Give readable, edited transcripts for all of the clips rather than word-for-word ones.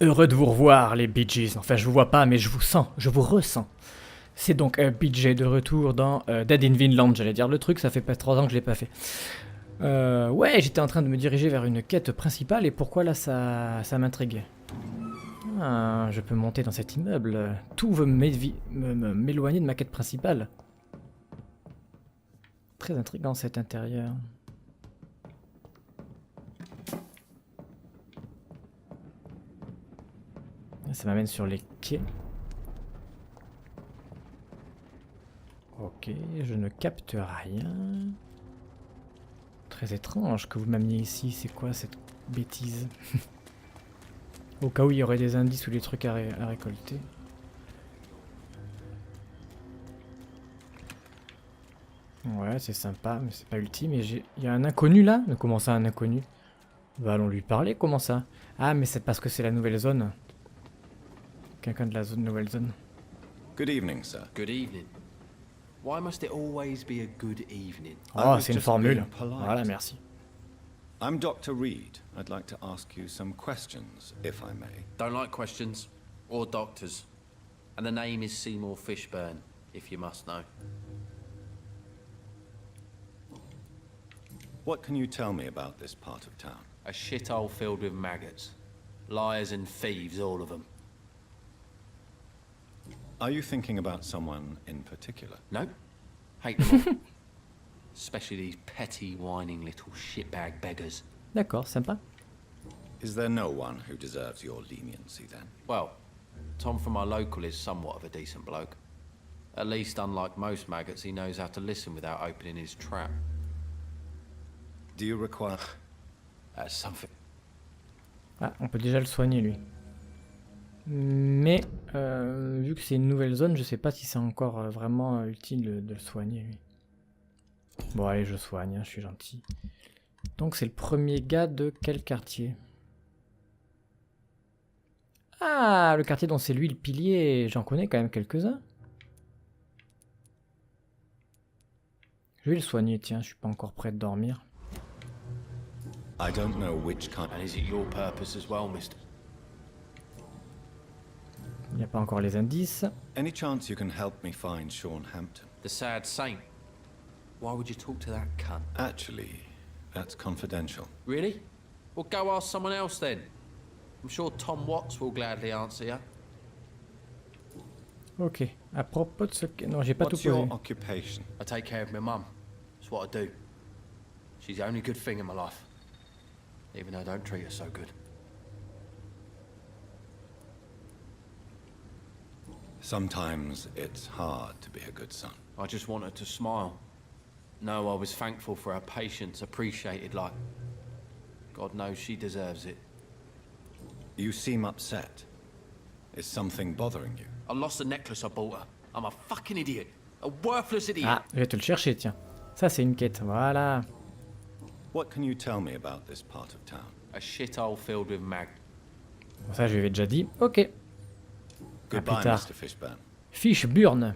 Heureux de vous revoir, les BeeJays. Enfin, je vous vois pas, mais je vous sens, je vous ressens. C'est donc BeeJay de retour dans Dead in Vinland, j'allais dire le truc, ça fait pas 3 ans que je l'ai pas fait. Ouais, j'étais en train de me diriger vers une quête principale, et pourquoi là, ça m'intrigue. Ah, je peux monter dans cet immeuble. Tout veut m'éloigner de ma quête principale. Très intriguant cet intérieur. Ça m'amène sur les quais. Ok, je ne capte rien. Très étrange que vous m'ameniez ici. C'est quoi cette bêtise? Au cas où il y aurait des indices ou des trucs à récolter. Ouais, c'est sympa, mais c'est pas ultime. Il y a un inconnu là? Mais comment ça, un inconnu? Bah, allons lui parler, comment ça? Ah, mais c'est parce que c'est la nouvelle zone. Quelqu'un de la nouvelle zone. Good evening, sir. Good evening. Why must it always be a good evening? Oh, c'est une formule. Voilà, merci. I'm Dr. Reed. I'd like to ask you some questions, if I may. Don't like questions or doctors. And the name is Seymour Fishburne, if you must know. What can you tell me about this part of town? A shithole filled with maggots. Liars and thieves, all of them. Are you thinking about someone in particular? No. Hate them all. Especially these petty, whining little shitbag beggars. D'accord, sympa. Is there no one who deserves your leniency then? Well, Tom from our local is somewhat of a decent bloke. At least, unlike most maggots, he knows how to listen without opening his trap. Do you require... That's something. Ah, on peut déjà le soigner lui. Mais vu que c'est une nouvelle zone, je sais pas si c'est encore vraiment utile de le soigner lui. Bon allez, je soigne, hein, je suis gentil. Donc c'est le premier gars de quel quartier? Ah, le quartier dont c'est lui le pilier, j'en connais quand même quelques-uns. Je vais le soigner, tiens, je suis pas encore prêt de dormir. I don't know which kind... And is it your purpose as well, mister? Il n'y a pas encore les indices. Any chance you can help me find Sean Hampton? The sad saint? Why would you talk to that cunt? Actually, that's confidential. Really? Well, go ask someone else then. I'm sure Tom Watts will gladly answer you. Ok. À propos de ce... Non, j'ai pas tout What's your posé. occupation? I take care of my mum. That's what I do. She's the only good thing in my life. Even though I don't treat her so good. Sometimes it's hard to be a good son. I just want her to smile. Know I was thankful for her patience, appreciated like... God knows she deserves it. You seem upset. Is something bothering you? I lost the necklace I bought her. I'm a fucking idiot. A worthless idiot. Ah, je vais te le chercher, tiens. Ça, c'est une quête, voilà. What can you tell me about this part of town? A shithole filled with mag. Bon, ça, je lui avais déjà dit. Ok. Goodbye, plus tard. Mr. Fishburne. Fishburne.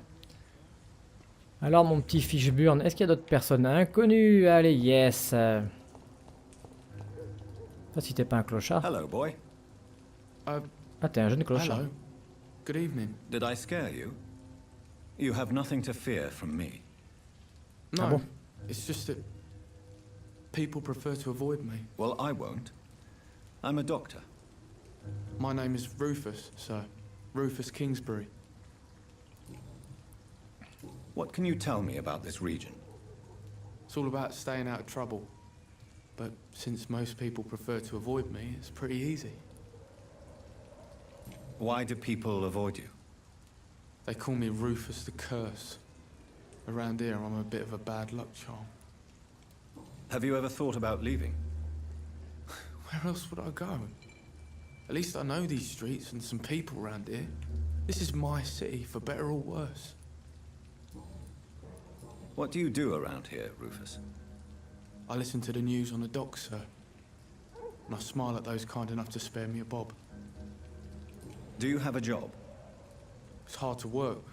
Alors, mon petit Fishburne, est-ce qu'il y a d'autres personnes inconnues? Allez, yes. Ça, si t'es pas un clochard. Hello, boy. Ah, t'es un jeune clochard. Hello. Good evening. Did I scare you? You have nothing to fear from me. No, Ah bon? it's just that people prefer to avoid me. Well, I won't. I'm a doctor. My name is Rufus, sir. Rufus Kingsbury. What can you tell me about this region? It's all about staying out of trouble. But since most people prefer to avoid me, it's pretty easy. Why do people avoid you? They call me Rufus the Curse. Around here, I'm a bit of a bad luck charm. Have you ever thought about leaving? Where else would I go? At least I know these streets and some people around here. This is my city, for better or worse. What do you do around here, Rufus? I listen to the news on the dock, sir. And I smile at those kind enough to spare me a bob. Do you have a job? It's hard to work,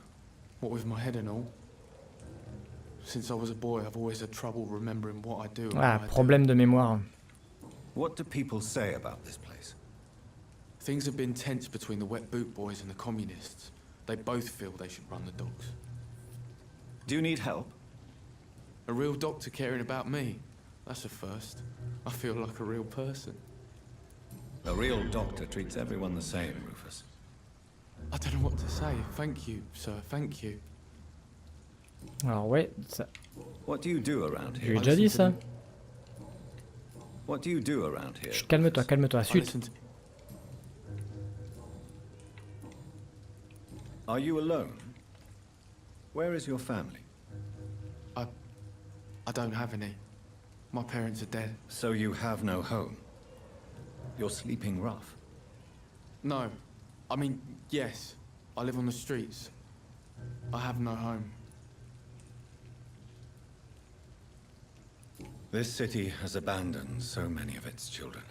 what with my head and all. Since I was a boy, I've always had trouble remembering what I do. And Ah, why I do. problème de mémoire. What do people say about this place? Things have been tense between the wet boot boys and the communists. They both feel they should run the docks. Do you need help? A real doctor caring about me. That's a first. I feel like a real person. A real doctor treats everyone the same, Rufus. I don't know what to say. Thank you, sir. Thank you. Alors ouais, ça... What do you do around Je here? lui ai déjà dit ça. What do you do around here? Chut, calme-toi, calme-toi. I Chut. listen to... Are you alone? Where is your family? I don't have any. My parents are dead. So you have no home. You're sleeping rough. No. I mean, yes. I live on the streets. I have no home. This city has abandoned so many of its children.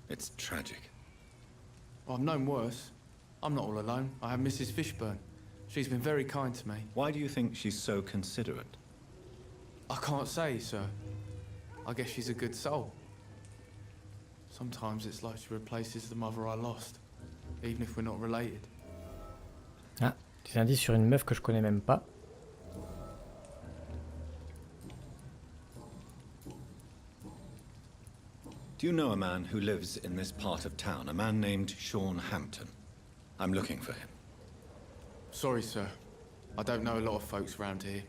It's tragic. Well, I've known worse. I'm not all alone. I have Mrs. Fishburne. She's been very kind to me. Why do you think she's so considerate? I can't say, sir. I guess she's a good soul. Sometimes it's like she replaces the mother I lost, even if we're not related. Ah, des indices sur une meuf que je connais même pas. Do you know a man who lives in this part of town? A man named Sean Hampton. I'm looking for him. Sorry, sir. I don't know a lot of folks around here.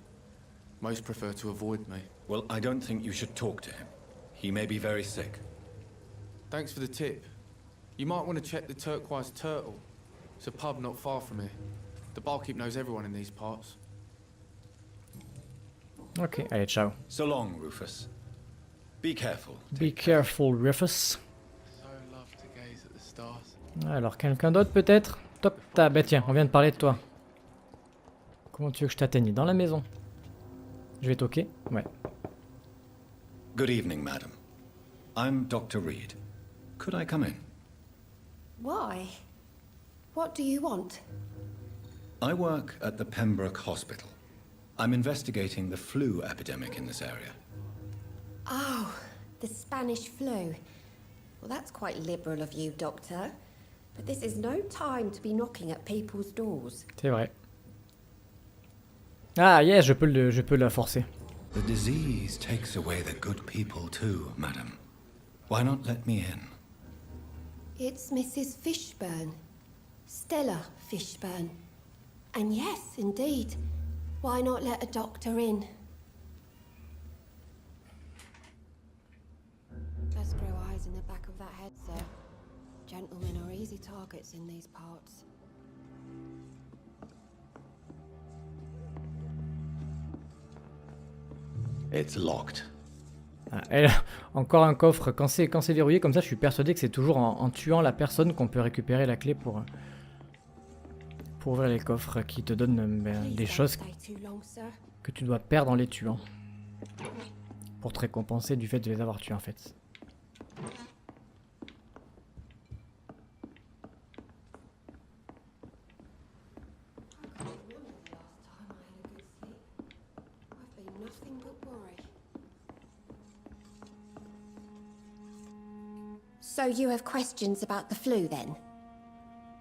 Most prefer to avoid me. Well, I don't think you should talk to him. He may be very sick. Thanks for the tip. You might want to check the Turquoise Turtle. It's a pub not far from here. The barkeep knows everyone in these parts. Ok, allez, ciao. So long, Rufus. Be careful. Be careful, Rufus. So love to gaze at the stars. Alors, quelqu'un d'autre peut-être? Top, bah tiens, on vient de parler de toi. Comment tu veux que je t'atteigne? Dans la maison. Je vais toquer? Ouais. Good evening, madam. I'm Dr. Reed. Could I come in? Why? What do you want? I work at the Pembroke Hospital. I'm investigating the flu epidemic in this area. Oh, the Spanish flu. Well, that's quite liberal of you, Doctor. But this is no time to be knocking at people's doors. C'est vrai. Ah, yes, je peux la forcer. The disease takes away the good people too, madam. Why not let me in? It's Mrs. Fishburne. Stella Fishburne. And yes, indeed. Why not let a doctor in? Best grow eyes in the back of that head, sir. Gentlemen are easy targets in these parts. It's locked. Ah, et là, encore un coffre. Quand c'est verrouillé comme ça, je suis persuadé que c'est toujours en tuant la personne qu'on peut récupérer la clé pour ouvrir les coffres qui te donnent des choses que tu dois perdre en les tuant. Pour te récompenser du fait de les avoir tués en fait. So you have questions about the flu, then?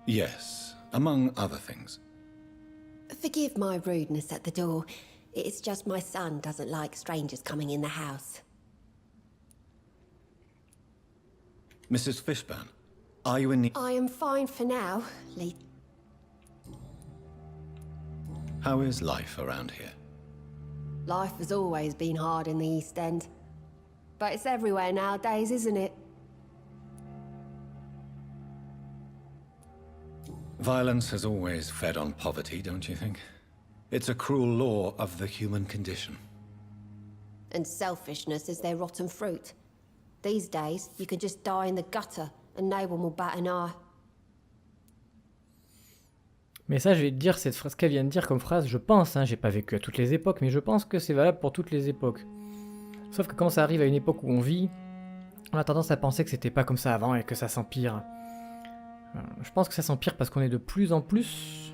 Yes, among other things. Forgive my rudeness at the door. It's just my son doesn't like strangers coming in the house. Mrs. Fishburne, are you in need? I am fine for now, Lee. How is life around here? Life has always been hard in the East End. But it's everywhere nowadays, isn't it? Violence has always fed on poverty, don't you think? It's a cruel law of the human condition. And selfishness is their rotten fruit. These days, you can just die in the gutter and no one will bat an eye. Mais ça, je vais te dire, cette phrase qu'elle vient de dire comme phrase, je pense, hein, j'ai pas vécu à toutes les époques, mais je pense que c'est valable pour toutes les époques. Sauf que quand ça arrive à une époque où on vit, on a tendance à penser que c'était pas comme ça avant et que ça s'empire. Je pense que ça s'empire parce qu'on est de plus en plus,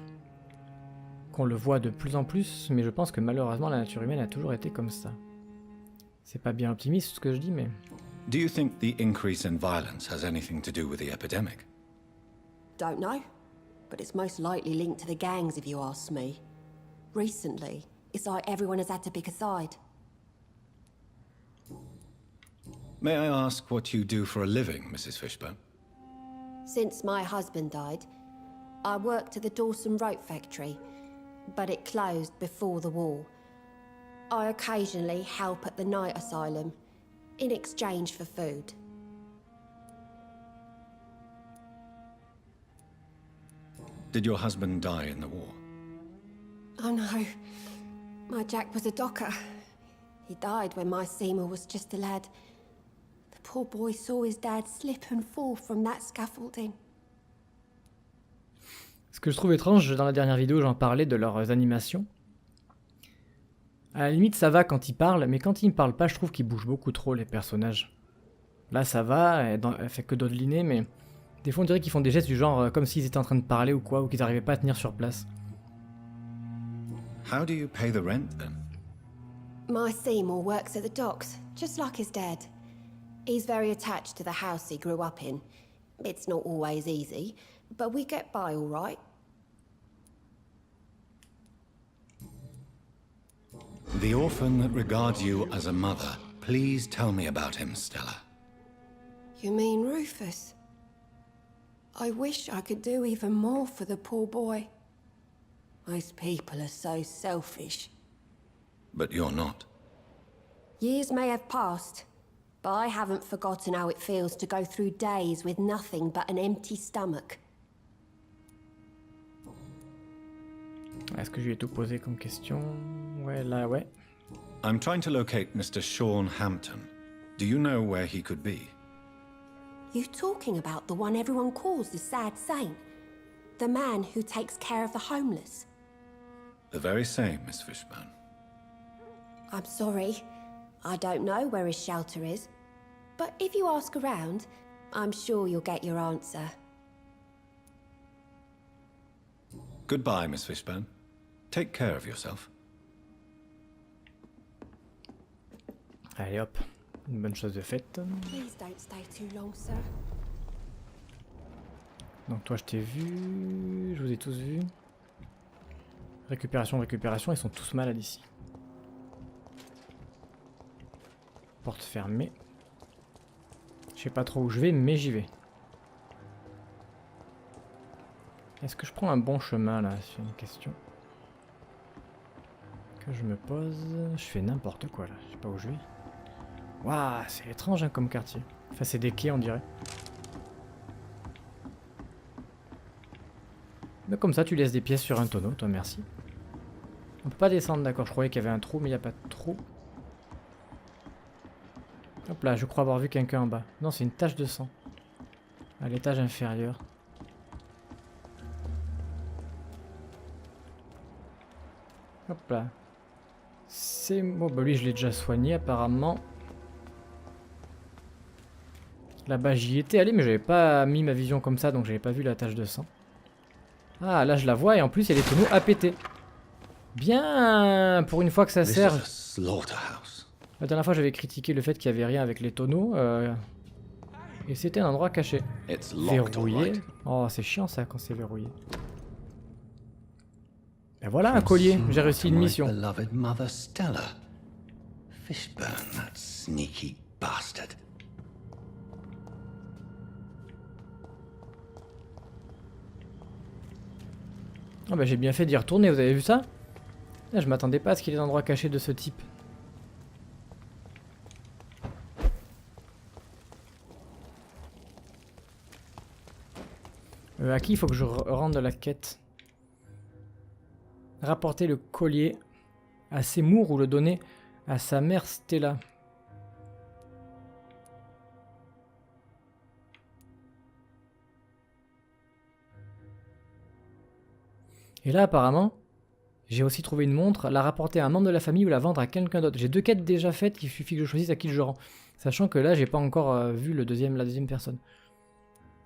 qu'on le voit de plus en plus, mais je pense que malheureusement la nature humaine a toujours été comme ça. C'est pas bien optimiste ce que je dis, mais... Do you think the increase in violence has anything to do with the epidemic? Don't know, but it's most likely linked to the gangs if you ask me. Recently, it's like everyone has had to pick a side. May I ask what you do for a living, Mrs. Fishburne? Since my husband died, I worked at the Dawson Rope factory, but it closed before the war. I occasionally help at the night asylum, in exchange for food. Did your husband die in the war? Oh no, my Jack was a docker. He died when my Seymour was just a lad. The poor boy saw his dad slip and fall from that scaffolding. Ce que je trouve étrange, dans la dernière vidéo, j'en parlais de leurs animations. À la limite, ça va quand ils parlent, mais quand ils ne parlent pas, je trouve qu'ils bougent beaucoup trop, les personnages. Là, ça va, elle fait que dodeliner, mais des fois, on dirait qu'ils font des gestes du genre comme s'ils étaient en train de parler ou quoi, ou qu'ils n'arrivaient pas à tenir sur place. How do you pay the rent, then? My Seymour works at the docks, just like his dad. He's very attached to the house he grew up in. It's not always easy, but we get by all right. The orphan that regards you as a mother. Please tell me about him, Stella. You mean Rufus? I wish I could do even more for the poor boy. Most people are so selfish. But you're not. Years may have passed, but I haven't forgotten how it feels to go through days with nothing but an empty stomach. Est-ce que je lui ai tout posé comme question? Ouais, là, ouais. I'm trying to locate Mr. Sean Hampton. Do you know where he could be? You talking about the one everyone calls the sad saint? The man who takes care of the homeless? The very same, Miss Fishburne. I'm sorry. I don't know where his shelter is. But if you ask around, I'm sure you'll get your answer. Goodbye, Miss Fishburne. Take care of yourself. Allez hop, une bonne chose de faite. Please don't stay too long, sir. Donc toi je t'ai vu, je vous ai tous vus. Récupération, récupération, ils sont tous malades ici. Porte fermée. Je sais pas trop où je vais, mais j'y vais. Est-ce que je prends un bon chemin là? C'est une question que je me pose. Je fais n'importe quoi là, je sais pas où je vais. Waouh, c'est étrange hein, comme quartier. Enfin c'est des quais on dirait. Mais comme ça tu laisses des pièces sur un tonneau, toi merci. On peut pas descendre, d'accord, je croyais qu'il y avait un trou mais il n'y a pas de trou. Hop là, je crois avoir vu quelqu'un en bas. Non, c'est une tache de sang. À l'étage inférieur. Hop là. C'est... Bon, bah lui je l'ai déjà soigné apparemment. Là-bas j'y étais allé mais j'avais pas mis ma vision comme ça donc j'avais pas vu la tache de sang. Ah là je la vois et en plus il y a les tonneaux à péter. Bien, pour une fois que ça sert. La dernière fois j'avais critiqué le fait qu'il n'y avait rien avec les tonneaux. Et c'était un endroit caché. Verrouillé. Oh c'est chiant ça quand c'est verrouillé. Et voilà un collier, j'ai réussi une mission. Ah bah j'ai bien fait d'y retourner, vous avez vu ça? Là, je m'attendais pas à ce qu'il y ait des endroits cachés de ce type. À qui il faut que je rende la quête? Rapporter le collier à Seymour ou le donner à sa mère Stella. Et là apparemment, j'ai aussi trouvé une montre, la rapporter à un membre de la famille ou la vendre à quelqu'un d'autre. J'ai deux quêtes déjà faites, il suffit que je choisisse à qui je rends. Sachant que là, j'ai pas encore vu la deuxième personne.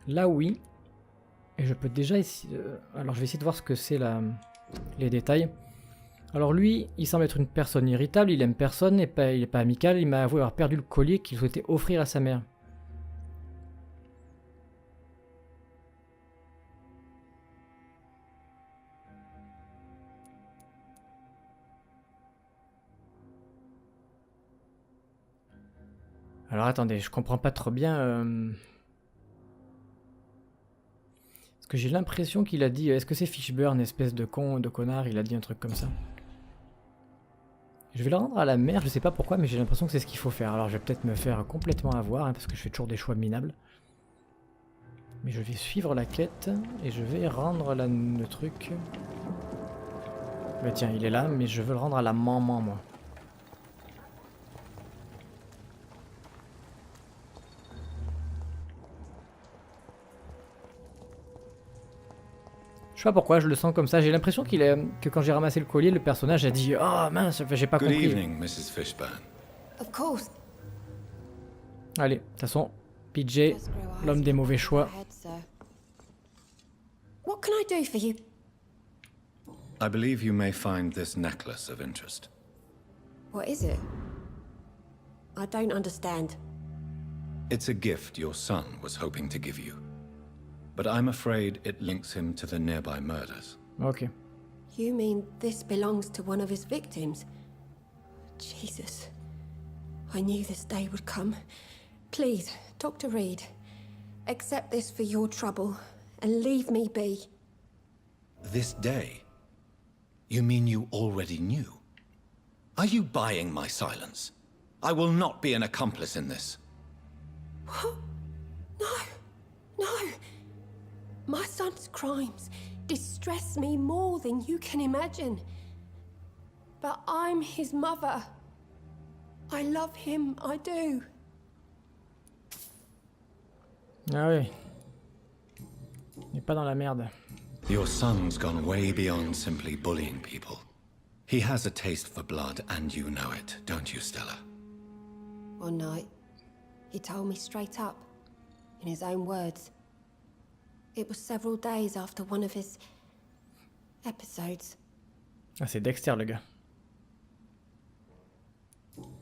Là oui. Et je peux déjà essayer... alors je vais essayer de voir ce que c'est les détails. Alors lui, il semble être une personne irritable, il aime personne, et il est pas amical, il m'a avoué avoir perdu le collier qu'il souhaitait offrir à sa mère. Alors attendez, je comprends pas trop bien. Parce que j'ai l'impression qu'il a dit... Est-ce que c'est Fishburne, espèce de con, de connard? Il a dit un truc comme ça. Je vais le rendre à la mer, je sais pas pourquoi, mais j'ai l'impression que c'est ce qu'il faut faire. Alors je vais peut-être me faire complètement avoir, hein, parce que je fais toujours des choix minables. Mais je vais suivre la quête, et je vais rendre le truc... Bah tiens, il est là, mais je veux le rendre à la maman, moi. Je sais pas pourquoi, je le sens comme ça. J'ai l'impression que quand j'ai ramassé le collier, le personnage a dit « Oh mince, j'ai pas Good compris. » evening, Mrs. Fishburne. Of course. Allez, de toute façon, BeeJay, l'homme des mauvais choix. What can I do for you? I believe you may find this necklace of interest. What is it? I don't understand. It's a gift your son was hoping to give you. But I'm afraid it links him to the nearby murders. Ok. You mean this belongs to one of his victims? Jesus. I knew this day would come. Please, Dr. Reed, accept this for your trouble and leave me be. This day? You mean you already knew? Are you buying my silence? I will not be an accomplice in this. What? No. My son's crimes distress me more than you can imagine. But I'm his mother. I love him, I do. Ah oui. Il n'est pas dans la merde. Your son's gone way beyond simply bullying people. He has a taste for blood, and you know it, don't you, Stella? One night, he told me straight up, in his own words. It was several days after one of his episodes. Ah, c'est Dexter, le gars.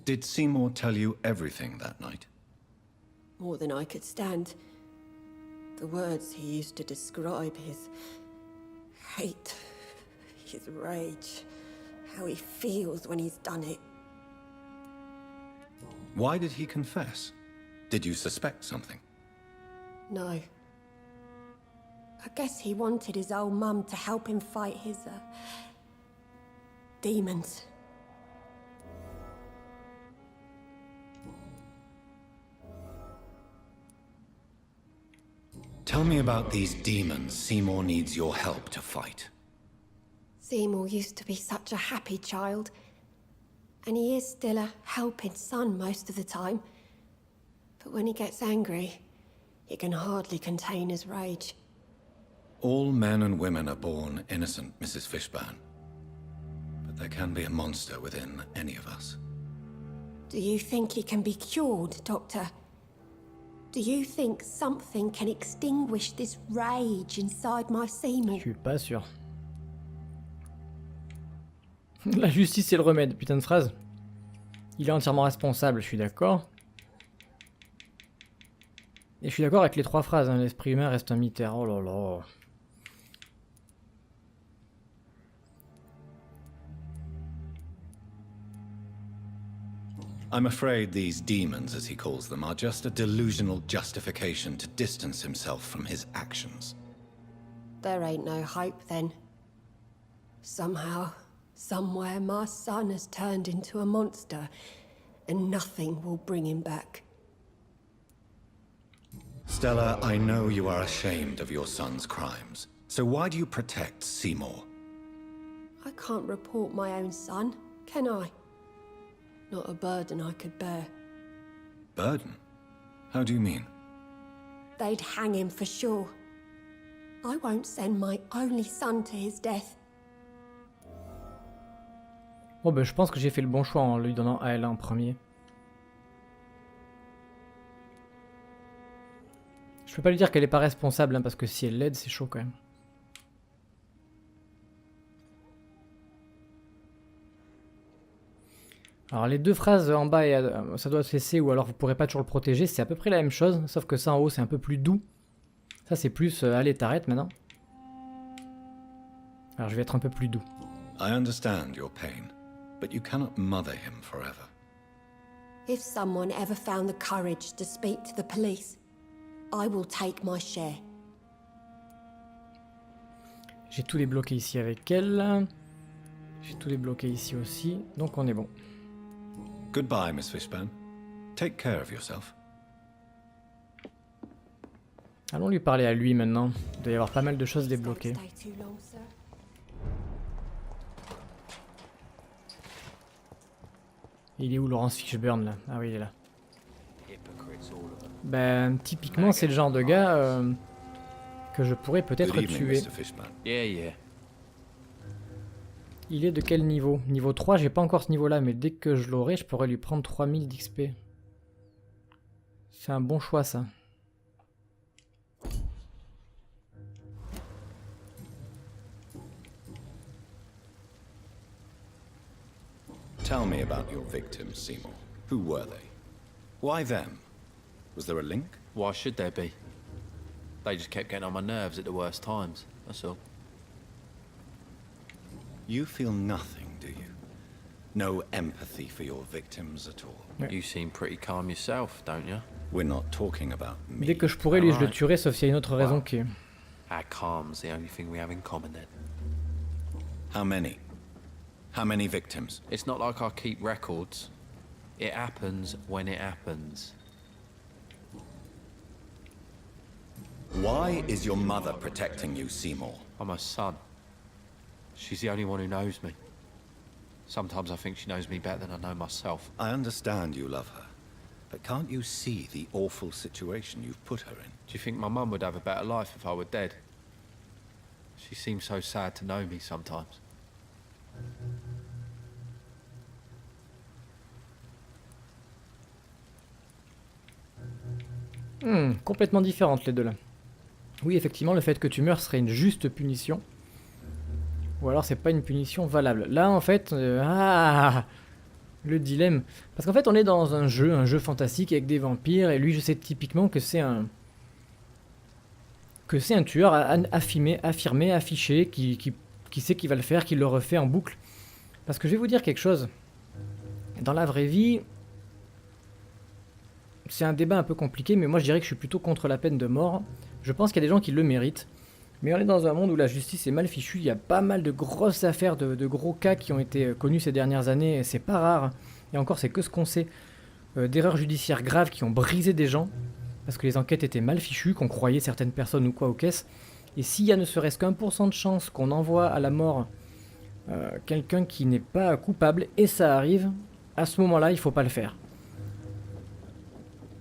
Did Seymour tell you everything that night? More than I could stand. The words he used to describe his hate, his rage, how he feels when he's done it. Why did he confess? Did you suspect something? No. I guess he wanted his old mum to help him fight his, demons. Tell me about these demons Seymour needs your help to fight. Seymour used to be such a happy child. And he is still a helping son most of the time. But when he gets angry, he can hardly contain his rage. All men and women are born innocent, Mrs. Fishburne. But there can be a monster within any of us. Do you think he can be cured, Doctor? Do you think something can extinguish this rage inside my Seymour? Je suis pas sûr. La justice c'est le remède, putain de phrase. Il est entièrement responsable, je suis d'accord. Et je suis d'accord avec les trois phrases, hein. L'esprit humain reste un mystère. Oh là là. I'm afraid these demons, as he calls them, are just a delusional justification to distance himself from his actions. There ain't no hope then. Somehow, somewhere, my son has turned into a monster, and nothing will bring him back. Stella, I know you are ashamed of your son's crimes. So why do you protect Seymour? I can't report my own son, can I? Not a burden I could bear. Burden? How do you mean? They'd hang him for sure. I won't send my only son to his death. Bon ben je pense que j'ai fait le bon choix en lui donnant à elle en premier. Je peux pas lui dire qu'elle est pas responsable, hein, parce que si elle l'aide, c'est chaud quand même. Alors les deux phrases en bas, ça doit se laisser, ou alors vous pourrez pas toujours le protéger, c'est à peu près la même chose, sauf que ça en haut c'est un peu plus doux. Ça c'est plus, allez t'arrêtes maintenant. Alors je vais être un peu plus doux. I understand your pain, but you cannot mother him forever. If someone ever found the courage to speak to the police, I will take my share. J'ai tout débloqué ici avec elle. J'ai tout débloqué ici aussi, donc on est bon. Goodbye, Miss Fishburne. Take care of yourself. Allons lui parler à lui maintenant. Il doit y avoir pas mal de choses débloquées. Don't stay too long, sir. Il est où Laurence Fishburne là? Ah oui, il est là. Hypocrites, all of them. Ben, typiquement, c'est le genre de gars que je pourrais peut-être Good evening, tuer. Mr. Fishburne. Yeah. Il est de quel niveau? Niveau 3, j'ai pas encore ce niveau là, mais dès que je l'aurai, je pourrais lui prendre 3000 d'XP. C'est un bon choix ça. Tell me about your victims, Seymour. Who were they? Why them? Was there a link? Why should there be? They just kept getting on my nerves at the worst times, that's all. You feel nothing, do you? No empathy for your victims at all? Ouais. You seem pretty calm yourself, don't you? We're not talking about me. Dès que je pourrais, lui, je le Alright. tuerai, sauf s'il y a une autre raison Wow. qui est... Our calm's the only thing we have in common then. How many? How many victims? It's not like I keep records. It happens when it happens. Why is your mother protecting you, Seymour? I'm her son. She's the only one who knows me. Sometimes I think she knows me better than I know myself. I understand you love her, but can't you see the awful situation you've put her in? Do you think my mum would have a better life if I were dead? She seems so sad to know me sometimes. Complètement différentes les deux là. Oui, effectivement, le fait que tu meurs serait une juste punition. Ou alors c'est pas une punition valable. Là, en fait, le dilemme. Parce qu'en fait, on est dans un jeu fantastique avec des vampires, et lui, je sais typiquement que c'est un tueur affirmé, affiché, qui sait qu'il va le faire, qui le refait en boucle. Parce que je vais vous dire quelque chose. Dans la vraie vie, c'est un débat un peu compliqué, mais moi je dirais que je suis plutôt contre la peine de mort. Je pense qu'il y a des gens qui le méritent. Mais on est dans un monde où la justice est mal fichue. Il y a pas mal de grosses affaires, de gros cas qui ont été connus ces dernières années. C'est pas rare. Et encore, c'est que ce qu'on sait. D'erreurs judiciaires graves qui ont brisé des gens. Parce que les enquêtes étaient mal fichues, qu'on croyait certaines personnes ou quoi aux caisses. Et s'il y a ne serait-ce qu'1% de chance qu'on envoie à la mort quelqu'un qui n'est pas coupable, et ça arrive, à ce moment-là, il faut pas le faire.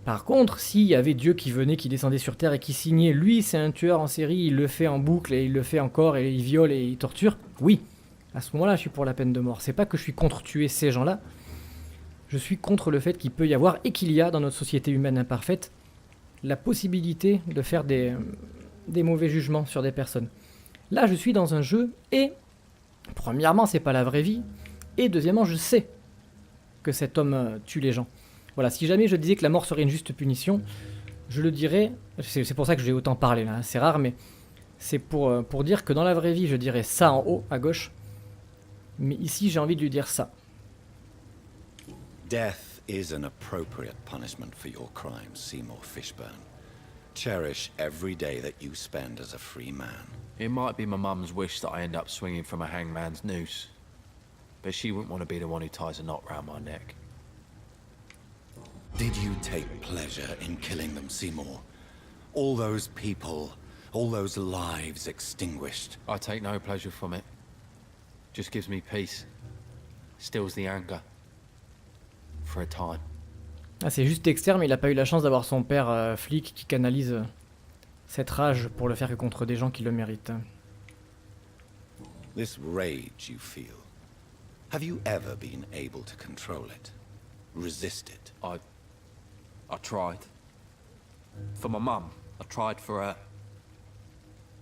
Par contre, s'il y avait Dieu qui venait, qui descendait sur Terre et qui signait, lui c'est un tueur en série, il le fait en boucle et il le fait encore et il viole et il torture, oui, à ce moment-là je suis pour la peine de mort. C'est pas que je suis contre tuer ces gens-là, je suis contre le fait qu'il peut y avoir, et qu'il y a dans notre société humaine imparfaite, la possibilité de faire des mauvais jugements sur des personnes. Là je suis dans un jeu et, premièrement c'est pas la vraie vie, et deuxièmement je sais que cet homme tue les gens. Voilà, si jamais je disais que la mort serait une juste punition, je le dirais, c'est pour ça que j'ai autant parlé là, hein, c'est rare, mais c'est pour dire que dans la vraie vie, je dirais ça en haut, à gauche, mais ici j'ai envie de lui dire ça. Death is an appropriate punishment for your crimes, Seymour Fishburne. Cherish every day that you spend as a free man. It might be my mum's wish that I end up swinging from a hangman's noose, but she wouldn't want to be the one who ties a knot round my neck. Did you take pleasure in killing them, Seymour? All those people, all those lives extinguished. I take no pleasure from it. Just gives me peace. Stills the anger. For a time. Ah, c'est juste externe, mais il a pas eu la chance d'avoir son père flic qui canalise cette rage pour le faire que contre des gens qui le méritent. This rage you feel, have you ever been able to control it? Resist it? I tried. For my mum, I tried for her.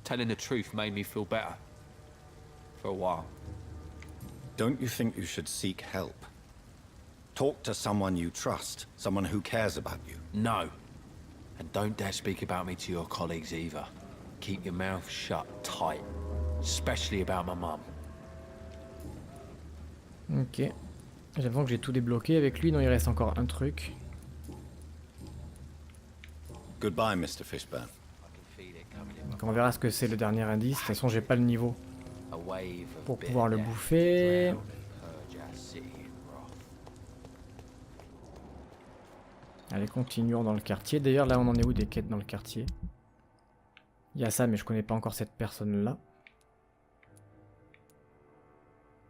Telling the truth made me feel better. For a while. Don't you think you should seek help? Talk to someone you trust, someone who cares about you. No. And don't dare speak about me to your colleagues either. Keep your mouth shut tight. Especially about my mum. Ok. J'ai l'impression que j'ai tout débloqué avec lui. Non, il reste encore un truc. Goodbye, Mr. Fishburne. Donc on verra ce que c'est le dernier indice. De toute façon, j'ai pas le niveau pour pouvoir le bouffer. Allez, continuons dans le quartier. D'ailleurs, là, on en est où des quêtes dans le quartier? Il y a ça, mais je connais pas encore cette personne-là.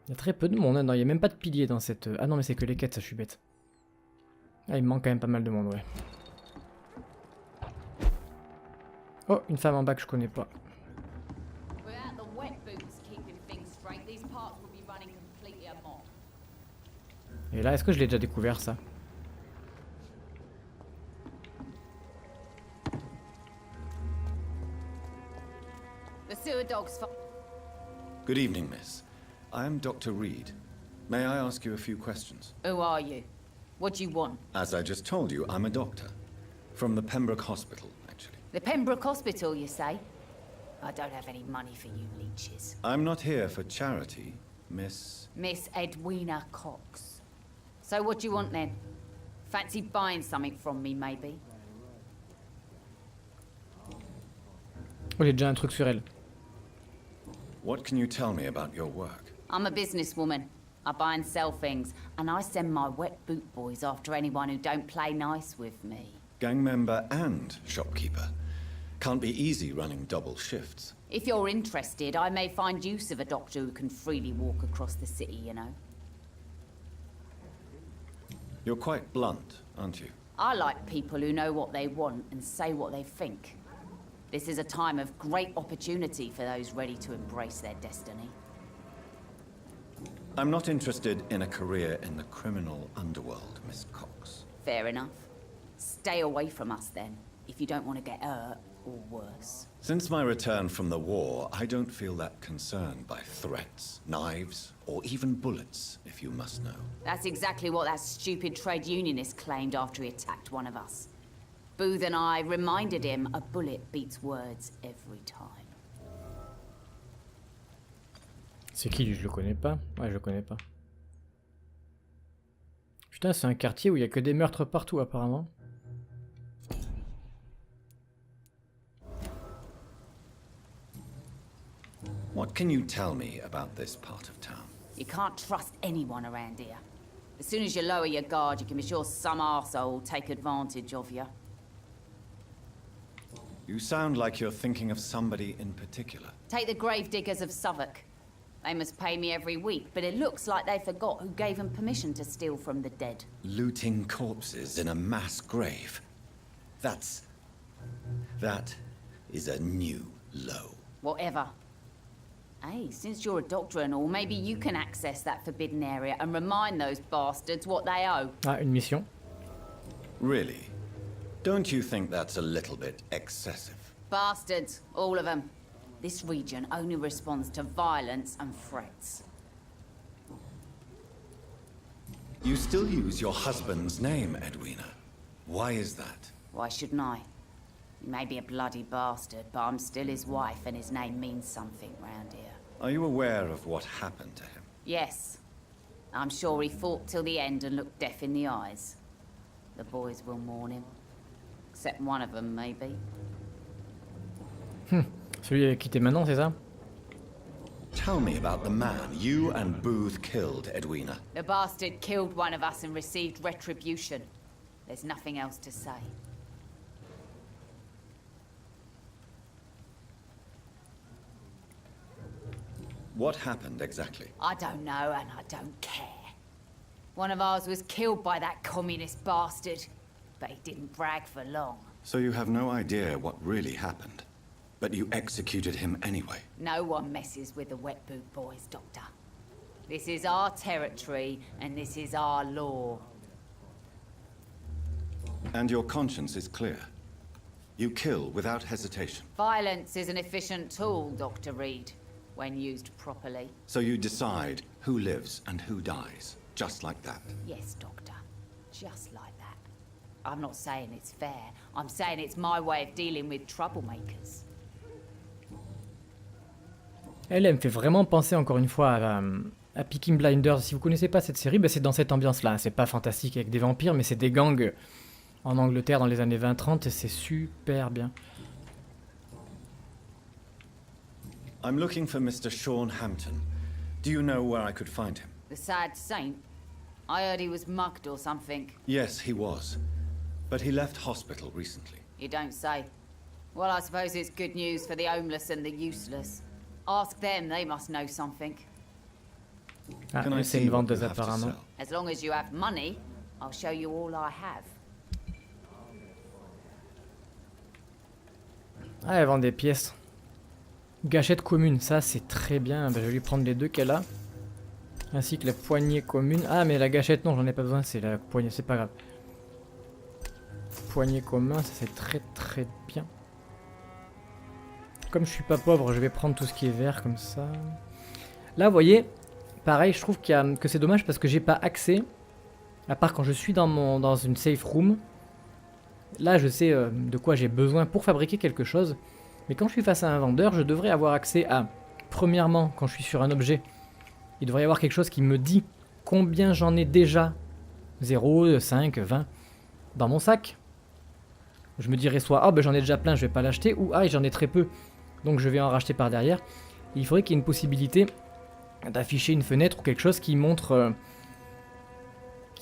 Il y a très peu de monde. Hein. Non, il n'y a même pas de pilier dans cette... Ah non, mais c'est que les quêtes, ça, je suis bête. Ah, il me manque quand même pas mal de monde, ouais. Oh, une femme en bas que je connais pas. Et là, est-ce que je l'ai déjà découvert, ça? Good evening, miss. I am Dr. Reed. May I ask you a few questions? Who are you? What do you want? As I just told you, I'm a doctor. From the Pembroke Hospital, actually. The Pembroke Hospital, you say? I don't have any money for you leeches. I'm not here for charity, Miss... Miss Edwina Cox. So what do you want then? Fancy buying something from me, maybe? Oh, j'ai déjà un truc sur elle. What can you tell me about your work? I'm a businesswoman. I buy and sell things, and I send my wet boot boys after anyone who don't play nice with me. Gang member and shopkeeper. Can't be easy running double shifts. If you're interested, I may find use of a doctor who can freely walk across the city, you know. You're quite blunt, aren't you? I like people who know what they want and say what they think. This is a time of great opportunity for those ready to embrace their destiny. I'm not interested in a career in the criminal underworld, Miss Cox. Fair enough. Stay away from us then, if you don't want to get hurt or worse. Since my return from the war, I don't feel that concerned by threats, knives, or even bullets, if you must know. That's exactly what that stupid trade unionist claimed after he attacked one of us. Booth and I reminded him a bullet beats words every time. C'est qui lui? Je le connais pas. Ouais, je le connais pas. Putain, c'est un quartier où il y a que des meurtres partout apparemment. What can you tell me about this part of town? You can't trust anyone around here. As soon as you lower your guard, you can be sure some arsehole will take advantage of you. You sound like you're thinking of somebody in particular. Take the gravediggers of Southwark. They must pay me every week, but it looks like they forgot who gave them permission to steal from the dead. Looting corpses in a mass grave. That is a new low. Whatever. Hey, since you're a doctor and all, maybe you can access that forbidden area and remind those bastards what they owe. Ah, une mission. Really? Don't you think that's a little bit excessive? Bastards, all of them. This region only responds to violence and threats. You still use your husband's name, Edwina. Why is that? Why shouldn't I? He may be a bloody bastard, but I'm still his wife and his name means something round here. Are you aware of what happened to him? Yes. I'm sure he fought till the end and looked death in the eyes. The boys will mourn him. Except one of them, maybe. Celui avec qui t'es maintenant, c'est ça? Tell me about the man you and Booth killed, Edwina. The bastard killed one of us and received retribution. There's nothing else to say. What happened exactly? I don't know and I don't care. One of ours was killed by that communist bastard, but he didn't brag for long. So you have no idea what really happened, but you executed him anyway. No one messes with the wet boot boys, Doctor. This is our territory and this is our law. And your conscience is clear. You kill without hesitation. Violence is an efficient tool, Dr. Reed, when used properly. So you decide who lives and who dies, just like that. Yes, Doctor. Just like that. I'm not saying it's fair. I'm saying it's my way of dealing with troublemakers. Elle me fait vraiment penser encore une fois à Peaky Blinders. Si vous connaissez pas cette série, bah, c'est dans cette ambiance-là. C'est pas fantastique avec des vampires, mais c'est des gangs en Angleterre dans les années 20-30 et c'est super bien. I'm looking for Mr. Sean Hampton. Do you know where I could find him? The sad saint? I heard he was mugged or something. Yes, he was. But he left hospital recently. You don't say. Well, I suppose it's good news for the homeless and the useless. Ask them, they must know something. Ah, Can I c'est see une what vendeuse you have to apparemment. sell? As long as you have money, I'll show you all I have. Ah, elle vend des pièces. Gâchette commune, ça c'est très bien. Ben, je vais lui prendre les deux qu'elle a. Ainsi que la poignée commune. Ah, mais la gâchette, non, j'en ai pas besoin, c'est la poignée, c'est pas grave. Poignée commun, ça c'est très très bien. Comme je suis pas pauvre, je vais prendre tout ce qui est vert comme ça. Là, vous voyez, pareil, je trouve que c'est dommage parce que j'ai pas accès. À part quand je suis dans une safe room. Là, je sais de quoi j'ai besoin pour fabriquer quelque chose. Mais quand je suis face à un vendeur, je devrais avoir accès à... Premièrement, quand je suis sur un objet, il devrait y avoir quelque chose qui me dit combien j'en ai déjà. 0, 5, 20 dans mon sac. Je me dirais soit, ah ben j'en ai déjà plein, je vais pas l'acheter, ou ah j'en ai très peu, donc je vais en racheter par derrière. Et il faudrait qu'il y ait une possibilité d'afficher une fenêtre ou quelque chose qui montre,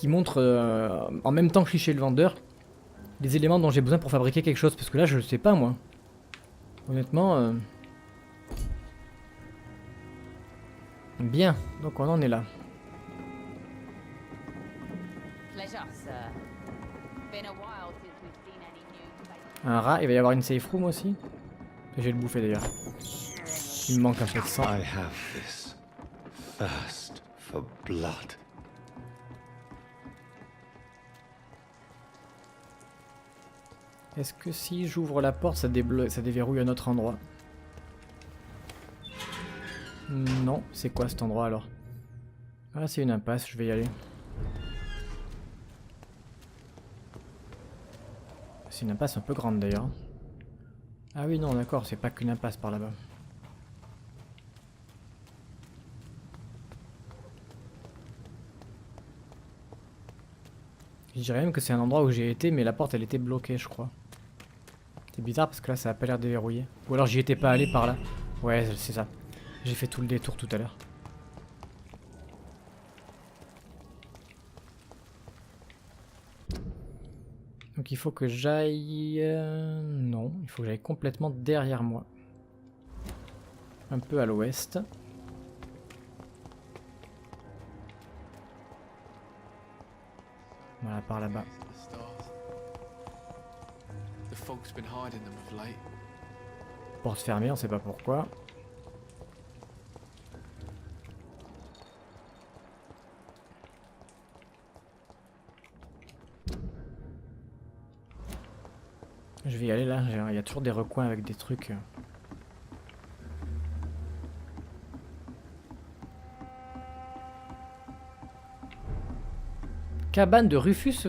en même temps que je suis chez le vendeur, les éléments dont j'ai besoin pour fabriquer quelque chose, parce que là je le sais pas moi. Honnêtement, bien, donc on en est là. Pleasure, sir. Been a while since we've seen any new faces. Un rat, il va y avoir une safe room aussi. Je vais le bouffer d'ailleurs. Il me manque un peu de sang. I have this thirst for blood. Est-ce que si j'ouvre la porte, ça déverrouille un autre endroit? Non, c'est quoi cet endroit alors? Ah, c'est une impasse, je vais y aller. C'est une impasse un peu grande d'ailleurs. Ah oui, non, d'accord, c'est pas qu'une impasse par là-bas. Je dirais même que c'est un endroit où j'ai été, mais la porte elle était bloquée, je crois. C'est bizarre parce que là ça a pas l'air déverrouillé. Ou alors j'y étais pas allé par là. Ouais, c'est ça. J'ai fait tout le détour tout à l'heure. Donc il faut que j'aille... Non, il faut que j'aille complètement derrière moi. Un peu à l'ouest. Voilà, par là-bas. The fog's been hiding them of late. Porte fermée, on sait pas pourquoi. Je vais y aller là, il y a toujours des recoins avec des trucs. Cabane de Rufus.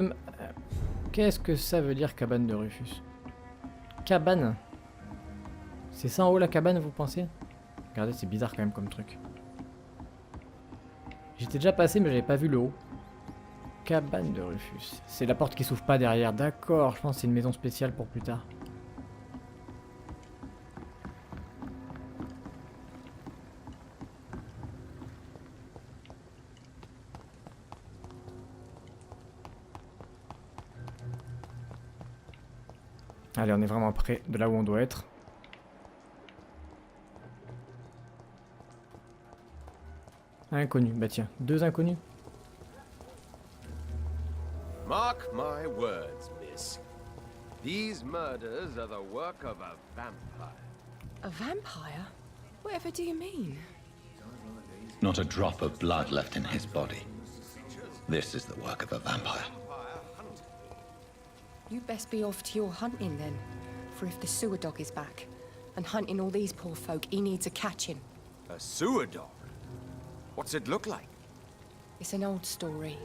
Qu'est-ce que ça veut dire cabane de Rufus? Cabane. C'est ça en haut la cabane, vous pensez? Regardez, c'est bizarre quand même comme truc. J'étais déjà passé mais j'avais pas vu le haut. Cabane de Rufus. C'est la porte qui s'ouvre pas derrière. D'accord, je pense que c'est une maison spéciale pour plus tard. Allez, on est vraiment près de là où on doit être. Inconnu, bah tiens, 2 inconnus. Mark my words, miss. These murders are the work of a vampire. A vampire? Whatever do you mean? Not a drop of blood left in his body. This is the work of a vampire. You'd best be off to your hunting then. For if the sewer dog is back, and hunting all these poor folk, he needs a catching. A sewer dog? What's it look like? It's an old story.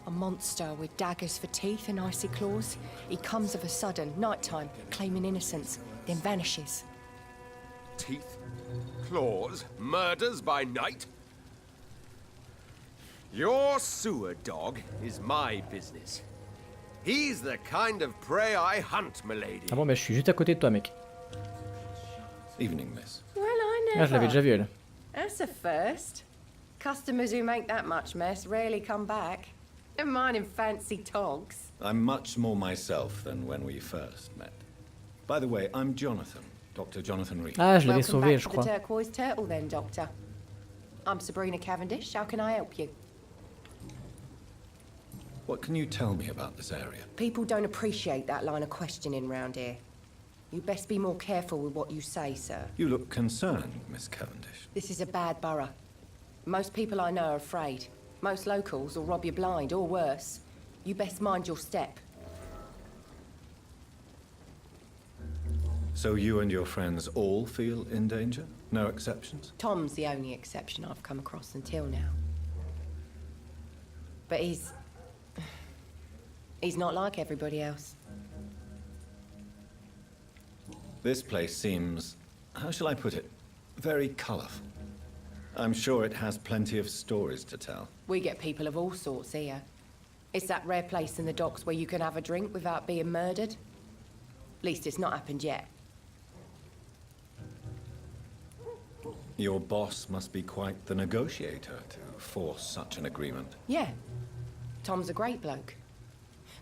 A monster with daggers for teeth and icy claws. He comes of a sudden, nighttime, claiming innocence, then vanishes. Teeth? Claws? Murders by night? Your sewer dog is my business. He's the kind of prey I hunt, milady. Ah bon, bah je suis juste à côté de toi, mec. Evening, miss. Well, I Ah, je l'avais déjà vu, elle. That's a first. Customers who make that much mess rarely come back. Never mind in fancy togs. I'm much more myself than when we first met. By the way, I'm Jonathan, Dr. Jonathan Reed. Ah, je l'avais Welcome sauvé, back je to the crois. turquoise turtle then, Doctor. I'm Sabrina Cavendish. How can I help you? What can you tell me about this area? People don't appreciate that line of questioning round here. You best be more careful with what you say, sir. You look concerned, Miss Cavendish. This is a bad borough. Most people I know are afraid. Most locals will rob you blind, or worse. You best mind your step. So you and your friends all feel in danger? No exceptions? Tom's the only exception I've come across until now. But he's not like everybody else. This place seems, how shall I put it, very colorful. I'm sure it has plenty of stories to tell. We get people of all sorts here. It's that rare place in the docks where you can have a drink without being murdered. At least it's not happened yet. Your boss must be quite the negotiator to force such an agreement. Yeah. Tom's a great bloke.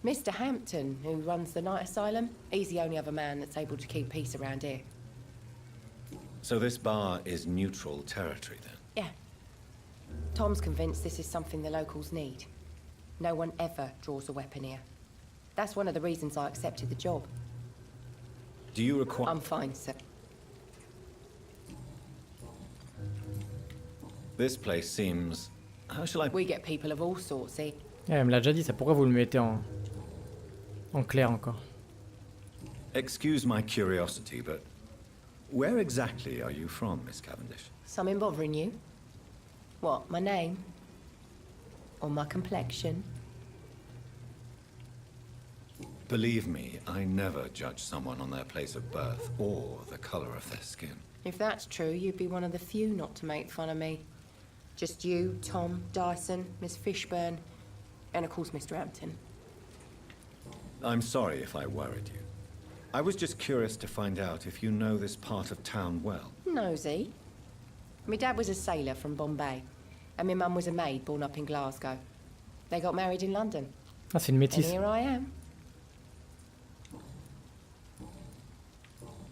Mr. Hampton, who runs the night asylum, he's the only other man that's able to keep peace around here. So this bar is neutral territory then? Yeah. Tom's convinced this is something the locals need. No one ever draws a weapon here. That's one of the reasons I accepted the job. Do you require... I'm fine, sir. This place seems... How shall I... We get people of all sorts here. Elle me l'a déjà dit, ça. Pourquoi vous le mettez en clair encore? Excuse my curiosity, but where exactly are you from, Miss Cavendish? Something bothering you? What, my name? Or my complexion? Believe me, I never judge someone on their place of birth or the color of their skin. If that's true, you'd be one of the few not to make fun of me. Just you, Tom, Dyson, Miss Fishburne, and of course Mr. Hampton. I'm sorry if I worried you. I was just curious to find out if you know this part of town well. Nosy. My dad was a sailor from Bombay, and my mum was a maid born up in Glasgow. They got married in London. Ah, c'est une And métisse. here I am.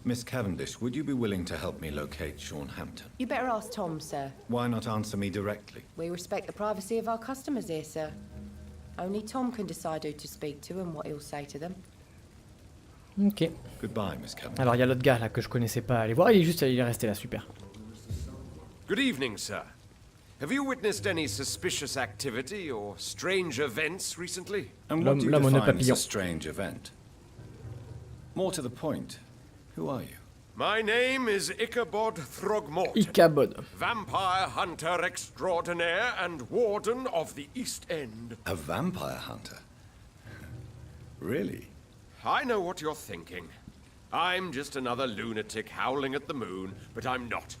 Miss Cavendish, would you be willing to help me locate Sean Hampton? You better ask Tom, sir. Why not answer me directly? We respect the privacy of our customers here, sir. Only Tom can decide who to speak to and what he'll say to them. Ok. Goodbye, Miss Cavendish. Alors, il y a l'autre gars là que je connaissais pas. Allez voir, il est resté là, super. Good evening, sir. Have you witnessed any suspicious activity or strange events recently? And what do you L'homme au nœud define as a papillon. strange event? More to the point, who are you? My name is Ichabod Throgmorton, Ichabod. vampire hunter extraordinaire and warden of the East End. A vampire hunter? Really? I know what you're thinking. I'm just another lunatic howling at the moon, but I'm not.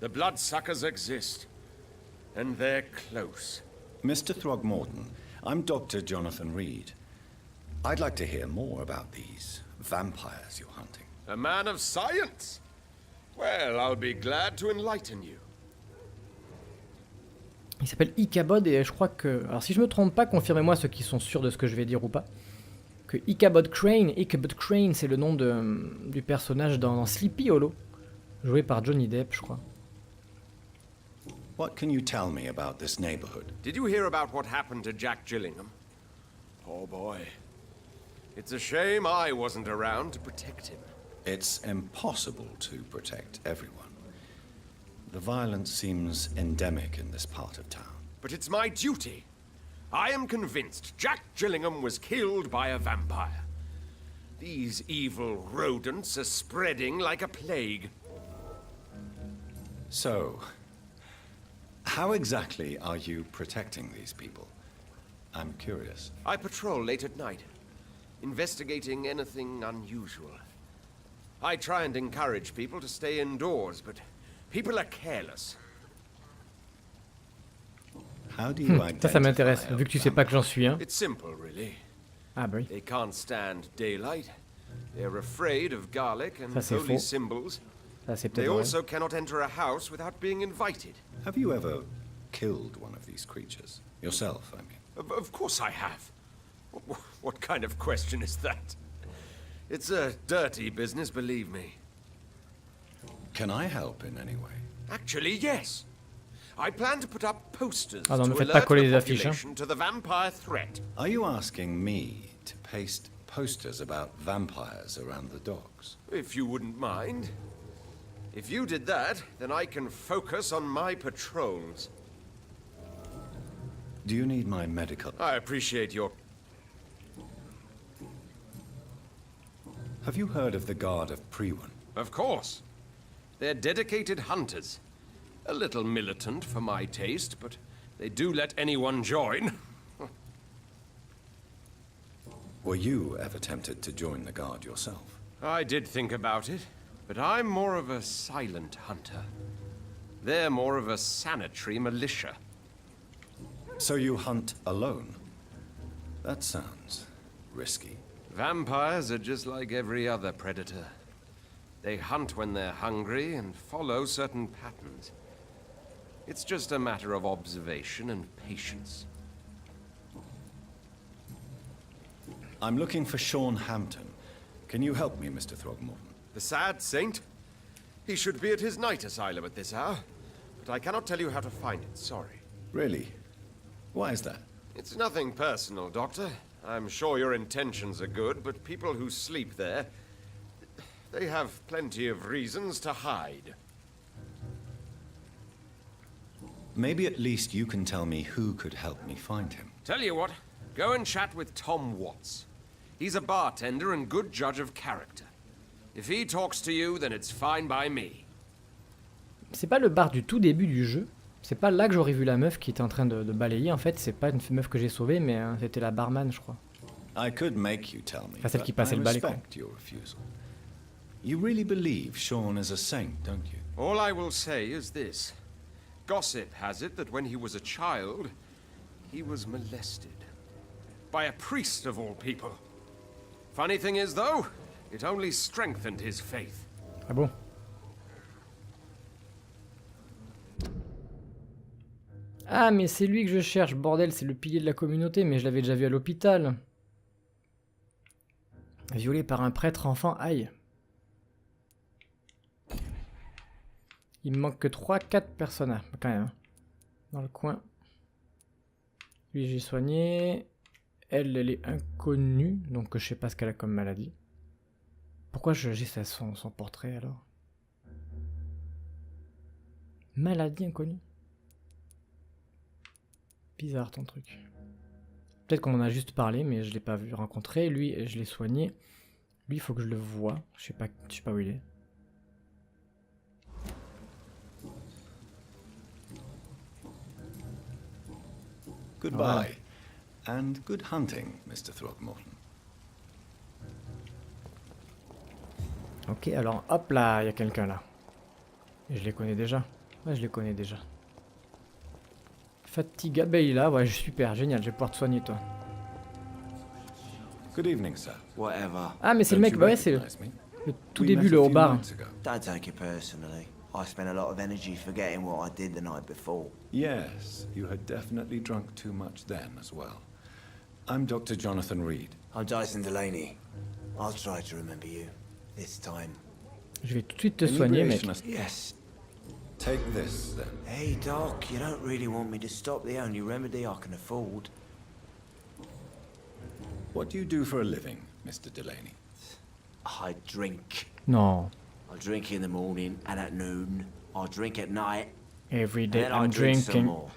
The bloodsuckers exist, and they're close. Mr. Throgmorton, I'm Dr. Jonathan Reed. I'd like to hear more about these vampires you're hunting. A man of science? Well, I'll be glad to enlighten you. Il s'appelle Ichabod et je crois que... Alors si je me trompe pas, confirmez-moi ceux qui sont sûrs de ce que je vais dire ou pas. Que Ichabod Crane, c'est le nom du personnage dans Sleepy Hollow. Joué par Johnny Depp, je crois. What can you tell me about this neighborhood? Did you hear about what happened to Jack Gillingham? Poor boy. It's a shame I wasn't around to protect him. It's impossible to protect everyone. The violence seems endemic in this part of town. But it's my duty. I am convinced Jack Gillingham was killed by a vampire. These evil rodents are spreading like a plague. So, how exactly are you protecting these people? I'm curious. I patrol late at night, investigating anything unusual. I try and encourage people to stay indoors, but people are careless. How do you Ça m'intéresse, identify vu que tu sais pas que j'en suis un. It's simple, really. Ah bah oui. They can't stand daylight. They're afraid of garlic and Ça, c'est holy faux. symbols. Ça c'est They peut-être vrai. also cannot enter a house without being invited. Have you ever killed one of these creatures? Yourself, I mean. Of course I have. What kind of question is that? It's a dirty business, believe me. Can I help in any way? Actually, yes. I plan to put up posters Ah non, to me faites pas alert coller the les affiches, hein. population to the vampire threat. Are you asking me to paste posters about vampires around the docks? If you wouldn't mind. If you did that, then I can focus on my patrols. Do you need my medical? I appreciate your... Have you heard of the Guard of Priwen? Of course. They're dedicated hunters. A little militant for my taste, but they do let anyone join. Were you ever tempted to join the Guard yourself? I did think about it, but I'm more of a silent hunter. They're more of a sanitary militia. So you hunt alone? That sounds risky. Vampires are just like every other predator. They hunt when they're hungry and follow certain patterns. It's just a matter of observation and patience. I'm looking for Sean Hampton. Can you help me, Mr. Throgmorton? The sad saint? He should be at his night asylum at this hour, but I cannot tell you how to find it, sorry. Really? Why is that? It's nothing personal, Doctor. I'm sure your intentions are good, but people who sleep there, they have plenty of reasons to hide. Maybe at least you can tell me who could help me find him. Tell you what, go and chat with Tom Watts. He's a bartender and good judge of character. If he talks to you, then it's fine by me. C'est pas le bar du tout début du jeu. C'est pas là que j'aurais vu la meuf qui était en train de balayer. En fait, c'est pas une meuf que j'ai sauvée, mais c'était la barman, je crois. I could make you tell me, Enfin, celle qui but passait I le balai, quoi. respect your refusal. You really believe Sean is a saint, don't you? All I will say is this. Gossip has it that when he was a child, he was molested. By a priest of all people. Funny thing is, though, it only strengthened his faith. Ah bon? Ah, mais c'est lui que je cherche, bordel, c'est le pilier de la communauté, mais je l'avais déjà vu à l'hôpital. Violé par un prêtre enfant, aïe. Il me manque que 3-4 personnages, quand même. Dans le coin. Lui, j'ai soigné. Elle est inconnue, donc je sais pas ce qu'elle a comme maladie. Pourquoi j'ai son portrait, alors? Maladie inconnue. Bizarre ton truc. Peut-être qu'on en a juste parlé, mais je l'ai pas vu rencontrer. Lui, je l'ai soigné. Lui, il faut que je le voie. Je sais pas où il est. Goodbye. And good hunting, Mr. Throgmorton. Ok, alors hop là, il y a quelqu'un là. Et je les connais déjà. Ouais, je les connais déjà. Fatiga, ben il est là, ouais, super, génial, je vais pouvoir te soigner toi. Good evening, sir. Whatever. Ah, mais c'est le Don't mec, you bah ouais, c'est recognize me? le tout We début, met le a haut few bar. nights ago. Don't take it personally. I spent a lot of energy forgetting what I did the night before. Yes, you had definitely drunk too much then as well. I'm Dr. Jonathan Reed. I'm Dyson Delaney. I'll try to remember you. This time. Je vais tout de suite te soigner, mec. Inebriationist- Yes. Take this, then. Hey, Doc, you don't really want me to stop the only remedy I can afford. What do you do for a living, Mr. Delaney? I drink. Non. I drink in the morning and at noon. I drink at night. Every And day then I I'm drink some drinking. more.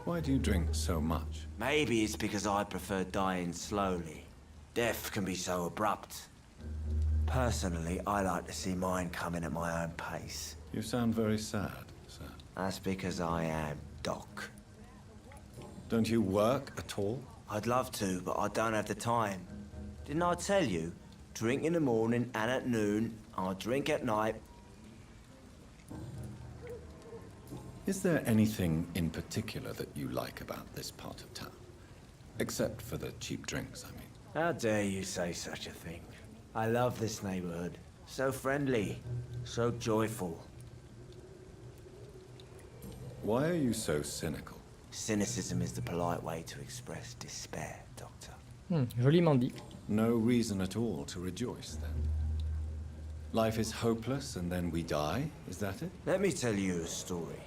Why do you drink so much? Maybe it's because I prefer dying slowly. Death can be so abrupt. Personally, I like to see mine coming at my own pace. You sound very sad, sir. That's because I am Doc. Don't you work at all? I'd love to, but I don't have the time. Didn't I tell you? Drink in the morning and at noon. I drink at night. Is there anything in particular that you like about this part of town? Except for the cheap drinks, I mean. How dare you say such a thing? I love this neighborhood. So friendly, so joyful. Why are you so cynical? Cynicism is the polite way to express despair, Doctor. Joliment dit. No reason at all to rejoice, then. Life is hopeless and then we die, is that it? Let me tell you a story.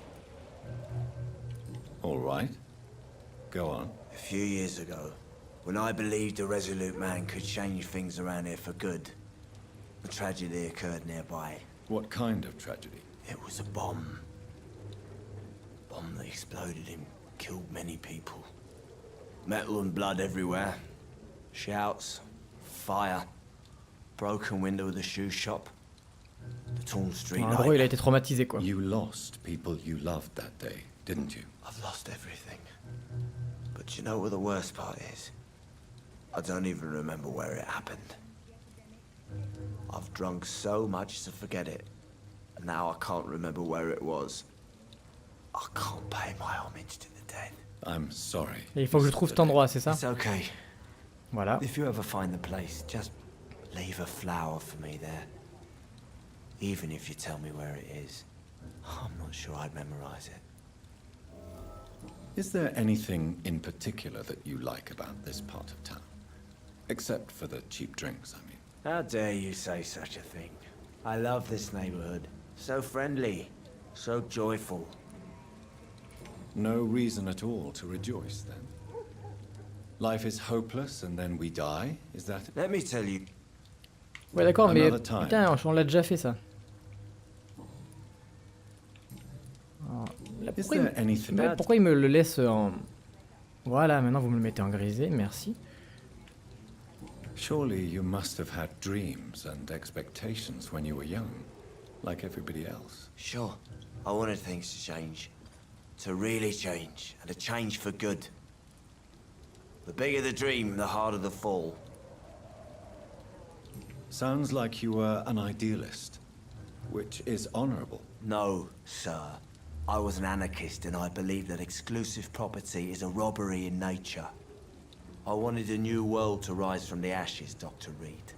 All right. Go on. A few years ago, when I believed a resolute man could change things around here for good, a tragedy occurred nearby. What kind of tragedy? It was a bomb. Bomb that exploded and killed many people. Metal and blood everywhere. Shouts, fire, broken window of the shoe shop, the torn street En gros, il a light. été traumatisé, quoi. You lost people you loved that day, didn't you? I've lost everything. But you know what the worst part is? I don't even remember where it happened. I've drunk so much to forget it. And now I can't remember where it was. I can't pay my homage to the dead. I'm sorry. Et il faut que je trouve cet endroit, c'est ça? It's okay. Voilà. If you ever find the place, just leave a flower for me there. Even if you tell me where it is. I'm not sure I'd memorize it. Is there anything in particular that you like about this part of town? Except for the cheap drinks, I mean. How dare you say such a thing? I love this neighborhood. So friendly, so joyful. No reason at all to rejoice, then. Life is hopeless and then we die, is that it? Let me tell you. Ouais, d'accord, mais Another time. putain, on l'a déjà fait, ça. Alors, là, Is pourquoi, there anything? pourquoi il me le laisse en... Voilà, maintenant vous me le mettez en grisé, merci. Surely you must have had dreams and expectations when you were young, like everybody else. Sure, I wanted things to change. To really change, and to change for good. The bigger the dream, the harder the fall. Sounds like you were an idealist, which is honorable. No, sir. I was an anarchist and I believed that exclusive property is a robbery in nature. I wanted a new world to rise from the ashes, Dr. Reed.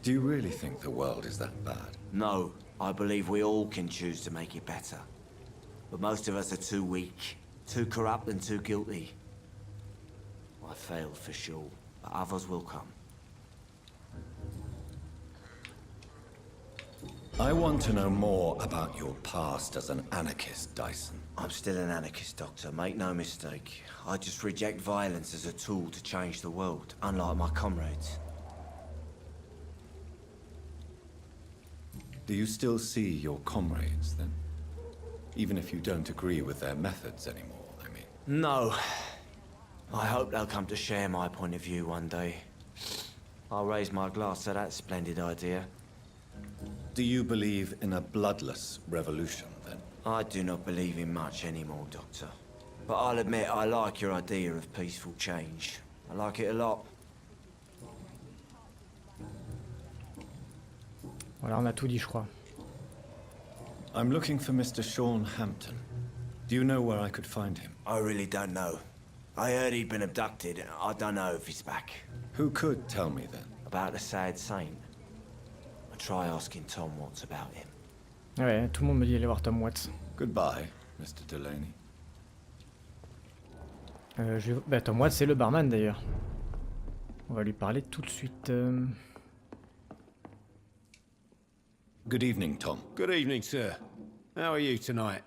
Do you really think the world is that bad? No, I believe we all can choose to make it better. But most of us are too weak, too corrupt and too guilty. I failed for sure, but others will come. I want to know more about your past as an anarchist, Dyson. I'm still an anarchist, Doctor, make no mistake. I just reject violence as a tool to change the world, unlike my comrades. Do you still see your comrades, then? Even if you don't agree with their methods anymore, I mean. No. I hope they'll come to share my point of view one day. I'll raise my glass to that splendid idea. Do you believe in a bloodless revolution, then? I do not believe in much anymore, Doctor. But I'll admit I like your idea of peaceful change. I like it a lot. Voilà, on a tout dit, je crois. I'm looking for Mr. Sean Hampton. Do you know where I could find him? I really don't know. I heard he'd been abducted. I don't know if he's back. Who could tell me, then? About the sad saint. I'll try asking Tom Watts about him. Ouais, tout le monde me dit d'aller voir Tom Watts. Goodbye, Mr. Delaney. Bah, Tom Watts, c'est le barman, d'ailleurs. On va lui parler tout de suite. Good evening, Tom. Good evening, sir. How are you tonight?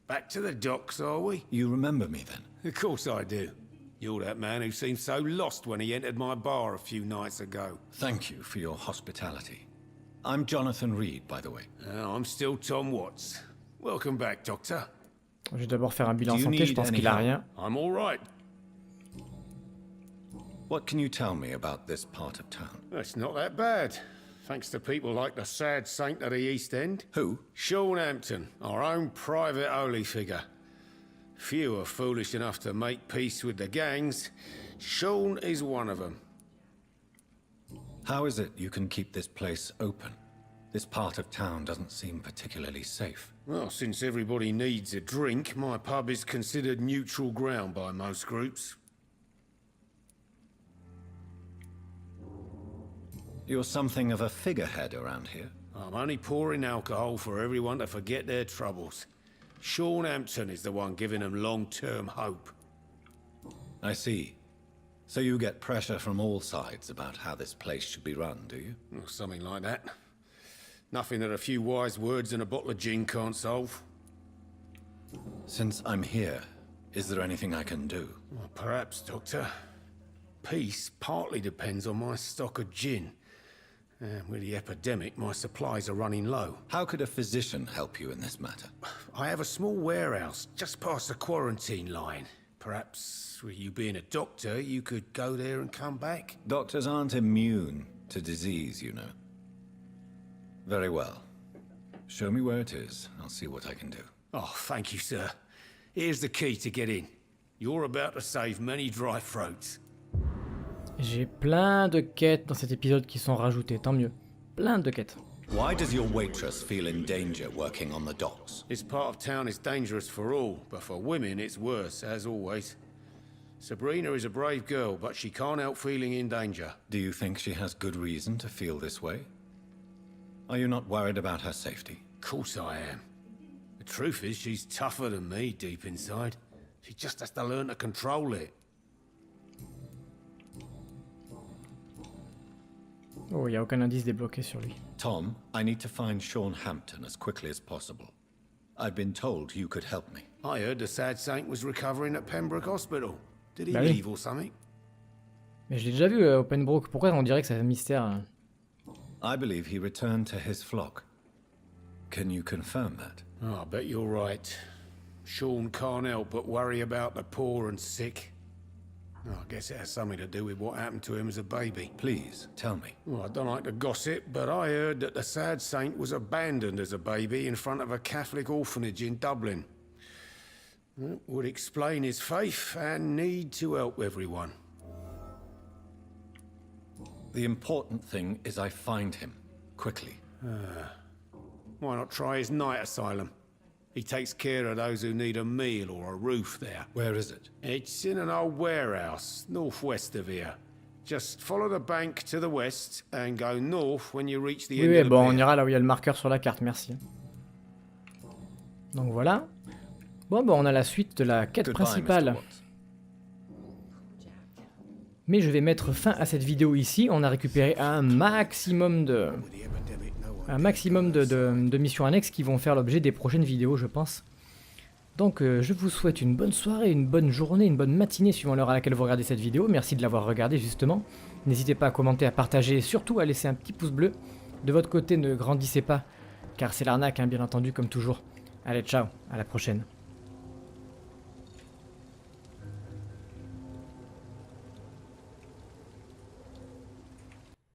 Back to the docks, are we? You remember me, then? Of course I do. You're that man who seemed so lost when he entered my bar a few nights ago. Thank you for your hospitality. I'm Jonathan Reed, by the way. I'm still Tom Watts. Welcome back, Doctor. Je vais d'abord faire un bilan Do you santé, je need pense any qu'il a help? rien. I'm all right. What can you tell me about this part of town? It's not that bad. Thanks to people like the sad saint of the East End. Who? Sean Hampton, our own private holy figure. Few are foolish enough to make peace with the gangs. Sean is one of them. How is it you can keep this place open? This part of town doesn't seem particularly safe. Well, since everybody needs a drink, my pub is considered neutral ground by most groups. You're something of a figurehead around here. I'm only pouring alcohol for everyone to forget their troubles. Sean Hampton is the one giving them long-term hope. I see. So you get pressure from all sides about how this place should be run, do you? Or something like that. Nothing that a few wise words and a bottle of gin can't solve. Since I'm here, is there anything I can do? Well, perhaps, Doctor. Peace partly depends on my stock of gin. With the epidemic, my supplies are running low. How could a physician help you in this matter? I have a small warehouse just past the quarantine line. Perhaps, with you being a doctor, you could go there and come back? Doctors aren't immune to disease, you know. Very well. Show me where it is. I'll see what I can do. Oh, thank you, sir. Here's the key to get in. You're about to save many dry throats. J'ai plein de quêtes dans cet épisode qui sont rajoutées, tant mieux. Plein de quêtes. Why does your waitress feel in danger working on the docks? This part of town is dangerous for all, but for women it's worse, as always. Sabrina is a brave girl, but she can't help feeling in danger. Do you think she has good reason to feel this way? Are you not worried about her safety? Of course I am. The truth is, she's tougher than me deep inside. She just has to learn to control it. Oh, il n'y a aucun indice débloqué sur lui. Tom, I need to find Sean Hampton as quickly as possible. I've been told you could help me. I heard the sad saint was recovering at Pembroke Hospital. Did he Bah oui. leave or something? Mais je l'ai déjà vu au Pembroke. Pourquoi on dirait que c'est un mystère I believe he returned to his flock. Can you confirm that? Oh, I bet you're right. Sean can't help but worry about the poor and sick. Oh, I guess it has something to do with what happened to him as a baby. Please, tell me. Well, I don't like to gossip, but I heard that the sad saint was abandoned as a baby in front of a Catholic orphanage in Dublin. That would explain his faith and need to help everyone. The important thing is I find him, quickly. Why not try his night asylum? He takes care of those who need a meal or a roof there. Where is it? It's in an old warehouse, northwest of here. Just follow the bank to the west and go north when you reach the Oui, end oui, of the bon, on pier. ira là où il y a le marqueur sur la carte, merci. Donc voilà. Bon, bah on a la suite de la quête Goodbye, Mr. principale. Watts. Mais je vais mettre fin à cette vidéo ici. On a récupéré un maximum de missions annexes qui vont faire l'objet des prochaines vidéos, je pense. Donc je vous souhaite une bonne soirée, une bonne journée, une bonne matinée suivant l'heure à laquelle vous regardez cette vidéo. Merci de l'avoir regardée justement. N'hésitez pas à commenter, à partager et surtout à laisser un petit pouce bleu. De votre côté, ne grandissez pas, car c'est l'arnaque, hein, bien entendu, comme toujours. Allez, ciao, à la prochaine.